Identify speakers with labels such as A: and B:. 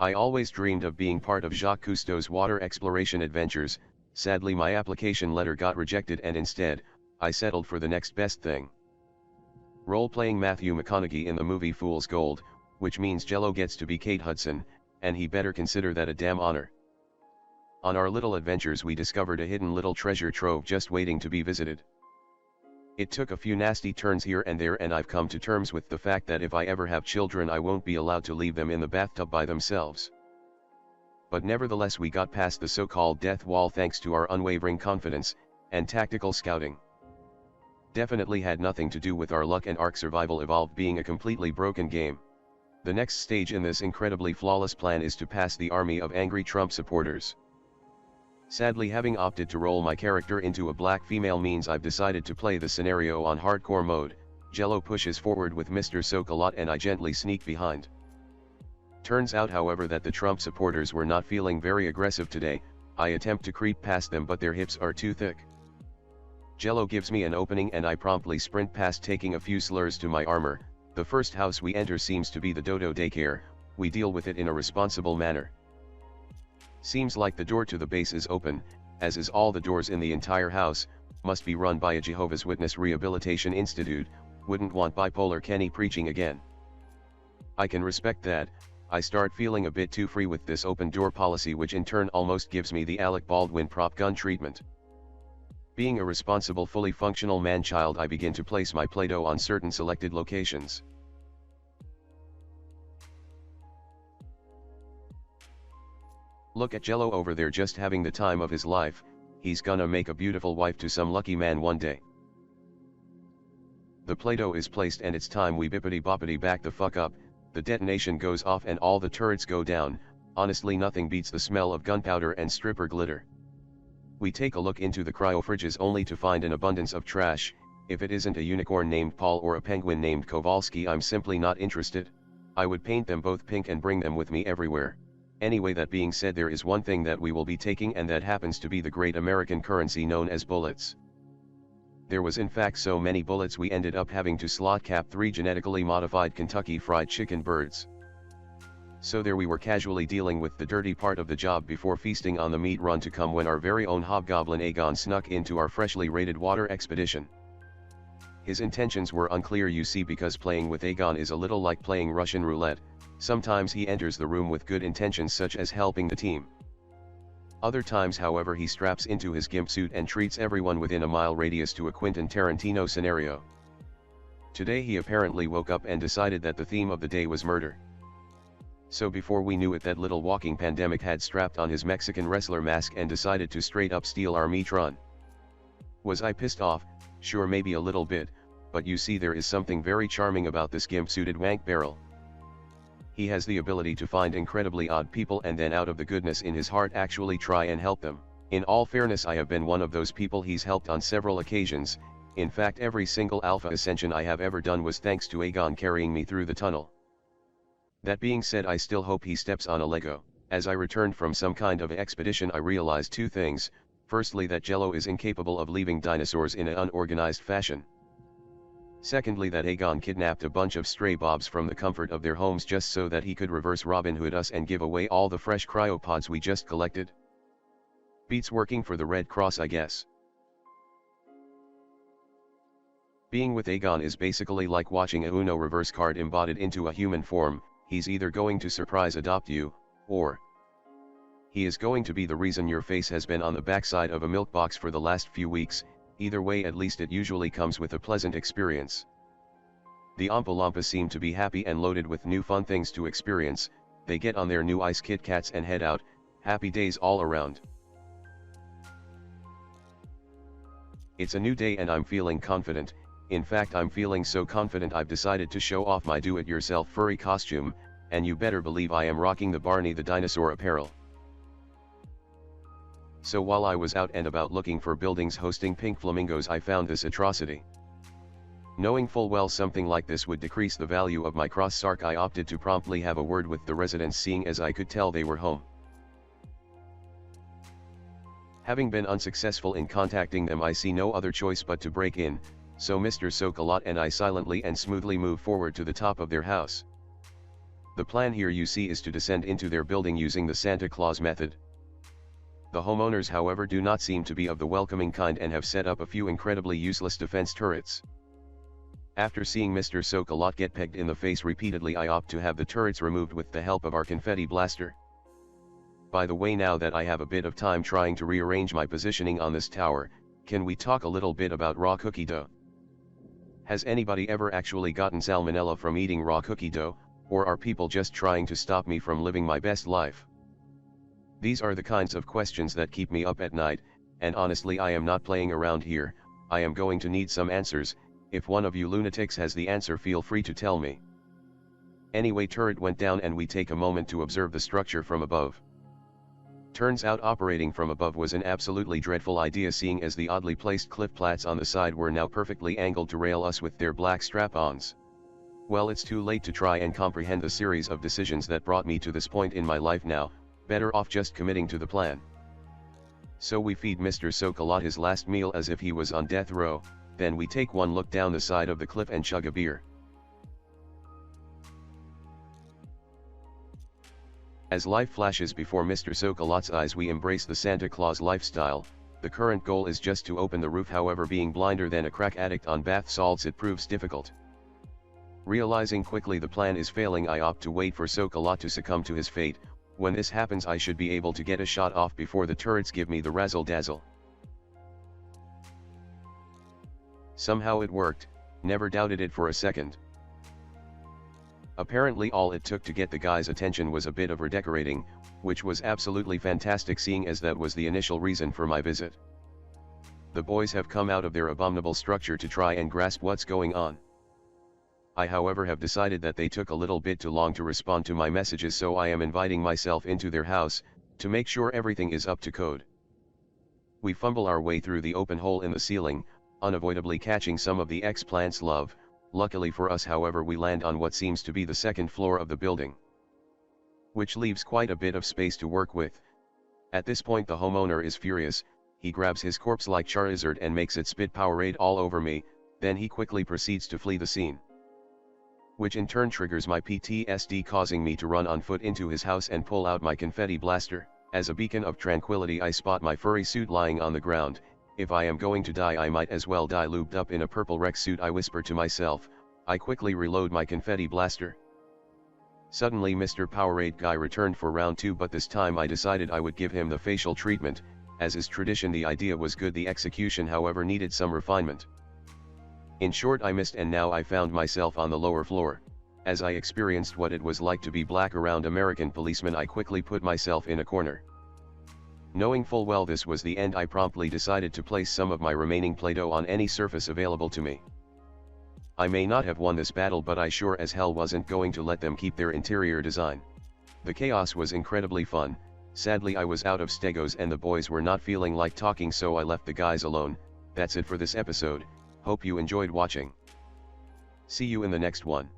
A: I always dreamed of being part of Jacques Cousteau's water exploration adventures. Sadly my application letter got rejected and instead, I settled for the next best thing. Role-playing Matthew McConaughey in the movie Fool's Gold, which means Jello gets to be Kate Hudson, and he better consider that a damn honor. On our little adventures we discovered a hidden little treasure trove just waiting to be visited. It took a few nasty turns here and there, and I've come to terms with the fact that if I ever have children I won't be allowed to leave them in the bathtub by themselves. But nevertheless we got past the so-called death wall thanks to our unwavering confidence, and tactical scouting. Definitely had nothing to do with our luck, and Ark Survival Evolved being a completely broken game. The next stage in this incredibly flawless plan is to pass the army of angry Trump supporters. Sadly, having opted to roll my character into a black female means I've decided to play the scenario on hardcore mode. Jello pushes forward with Mr. Sokolot and I gently sneak behind. Turns out however that the Trump supporters were not feeling very aggressive today. I attempt to creep past them but their hips are too thick. Jello gives me an opening and I promptly sprint past, taking a few slurs to my armor. The first house we enter seems to be the Dodo daycare. We deal with it in a responsible manner. Seems like the door to the base is open, as is all the doors in the entire house. Must be run by a Jehovah's Witness Rehabilitation Institute. Wouldn't want bipolar Kenny preaching again. I can respect that. I start feeling a bit too free with this open door policy, which in turn almost gives me the Alec Baldwin prop gun treatment. Being a responsible, fully functional man-child, I begin to place my Play-Doh on certain selected locations. Look at Jello over there, just having the time of his life. He's gonna make a beautiful wife to some lucky man one day. The Play-Doh is placed and it's time we bippity-boppity back the fuck up. The detonation goes off and all the turrets go down. Honestly, nothing beats the smell of gunpowder and stripper glitter. We take a look into the cryo-fridges only to find an abundance of trash. If it isn't a unicorn named Paul or a penguin named Kowalski, I'm simply not interested. I would paint them both pink and bring them with me everywhere. Anyway, that being said, there is one thing that we will be taking, and that happens to be the great American currency known as bullets. There was in fact so many bullets we ended up having to slot cap 3 genetically modified Kentucky Fried Chicken birds. So there we were, casually dealing with the dirty part of the job before feasting on the meat run to come, when our very own hobgoblin Aegon snuck into our freshly raided water expedition. His intentions were unclear, you see, because playing with Aegon is a little like playing Russian roulette. Sometimes he enters the room with good intentions such as helping the team. Other times however he straps into his gimp suit and treats everyone within a mile radius to a Quentin Tarantino scenario. Today he apparently woke up and decided that the theme of the day was murder. So before we knew it, that little walking pandemic had strapped on his Mexican wrestler mask and decided to straight up steal our meat run. Was I pissed off? Sure, maybe a little bit, but you see, there is something very charming about this gimp-suited wank barrel. He has the ability to find incredibly odd people and then out of the goodness in his heart actually try and help them. In all fairness, I have been one of those people he's helped on several occasions. In fact, every single Alpha Ascension I have ever done was thanks to Aegon carrying me through the tunnel. That being said, I still hope he steps on a Lego. As I returned from some kind of expedition, I realized two things. Firstly, that Jello is incapable of leaving dinosaurs in an unorganized fashion. Secondly, that Aegon kidnapped a bunch of stray bobs from the comfort of their homes just so that he could reverse Robin Hood us and give away all the fresh cryopods we just collected. Beats working for the Red Cross, I guess. Being with Aegon is basically like watching a Uno reverse card embodied into a human form. He's either going to surprise adopt you, or he is going to be the reason your face has been on the backside of a milk box for the last few weeks. Either way, at least it usually comes with a pleasant experience. The Oompa Loompas seem to be happy and loaded with new fun things to experience. They get on their new ice Kit Kats and head out. Happy days all around. It's a new day and I'm feeling confident. In fact, I'm feeling so confident I've decided to show off my do-it-yourself furry costume, and you better believe I am rocking the Barney the Dinosaur apparel. So while I was out and about looking for buildings hosting pink flamingos, I found this atrocity. Knowing full well something like this would decrease the value of my cross sark, I opted to promptly have a word with the residents, seeing as I could tell they were home. Having been unsuccessful in contacting them, I see no other choice but to break in, so Mr. Sokolot and I silently and smoothly move forward to the top of their house. The plan here you see is to descend into their building using the Santa Claus method. The homeowners however do not seem to be of the welcoming kind and have set up a few incredibly useless defense turrets. After seeing Mr. Sokolot get pegged in the face repeatedly, I opt to have the turrets removed with the help of our confetti blaster. By the way, now that I have a bit of time trying to rearrange my positioning on this tower, can we talk a little bit about raw cookie dough? Has anybody ever actually gotten salmonella from eating raw cookie dough, or are people just trying to stop me from living my best life? These are the kinds of questions that keep me up at night, and honestly I am not playing around here. I am going to need some answers. If one of you lunatics has the answer, feel free to tell me. Anyway, turret went down and we take a moment to observe the structure from above. Turns out operating from above was an absolutely dreadful idea, seeing as the oddly placed cliff plats on the side were now perfectly angled to rail us with their black strap-ons. Well, it's too late to try and comprehend the series of decisions that brought me to this point in my life now. Better off just committing to the plan. So we feed Mr. Sokolot his last meal as if he was on death row, then we take one look down the side of the cliff and chug a beer. As life flashes before Mr. Sokolot's eyes, we embrace the Santa Claus lifestyle. The current goal is just to open the roof, however being blinder than a crack addict on bath salts it proves difficult. Realizing quickly the plan is failing, I opt to wait for Sokolot to succumb to his fate. When this happens, I should be able to get a shot off before the turrets give me the razzle-dazzle. Somehow it worked, never doubted it for a second. Apparently all it took to get the guy's attention was a bit of redecorating, which was absolutely fantastic, seeing as that was the initial reason for my visit. The boys have come out of their abominable structure to try and grasp what's going on. I however have decided that they took a little bit too long to respond to my messages, so I am inviting myself into their house, to make sure everything is up to code. We fumble our way through the open hole in the ceiling, unavoidably catching some of the ex-plant's love. Luckily for us however, we land on what seems to be the second floor of the building, which leaves quite a bit of space to work with. At this point the homeowner is furious. He grabs his corpse like Charizard and makes it spit Powerade all over me, then he quickly proceeds to flee the scene, which in turn triggers my PTSD, causing me to run on foot into his house and pull out my confetti blaster. As a beacon of tranquility, I spot my furry suit lying on the ground. If I am going to die, I might as well die lubed up in a purple Rex suit, I whisper to myself. I quickly reload my confetti blaster. Suddenly Mr. Powerade guy returned for round 2, but this time I decided I would give him the facial treatment. As is tradition, the idea was good, the execution however needed some refinement. In short, I missed and now I found myself on the lower floor. As I experienced what it was like to be black around American policemen, I quickly put myself in a corner. Knowing full well this was the end, I promptly decided to place some of my remaining Play-Doh on any surface available to me. I may not have won this battle, but I sure as hell wasn't going to let them keep their interior design. The chaos was incredibly fun. Sadly I was out of Stegos and the boys were not feeling like talking, so I left the guys alone. That's it for this episode. Hope you enjoyed watching. See you in the next one.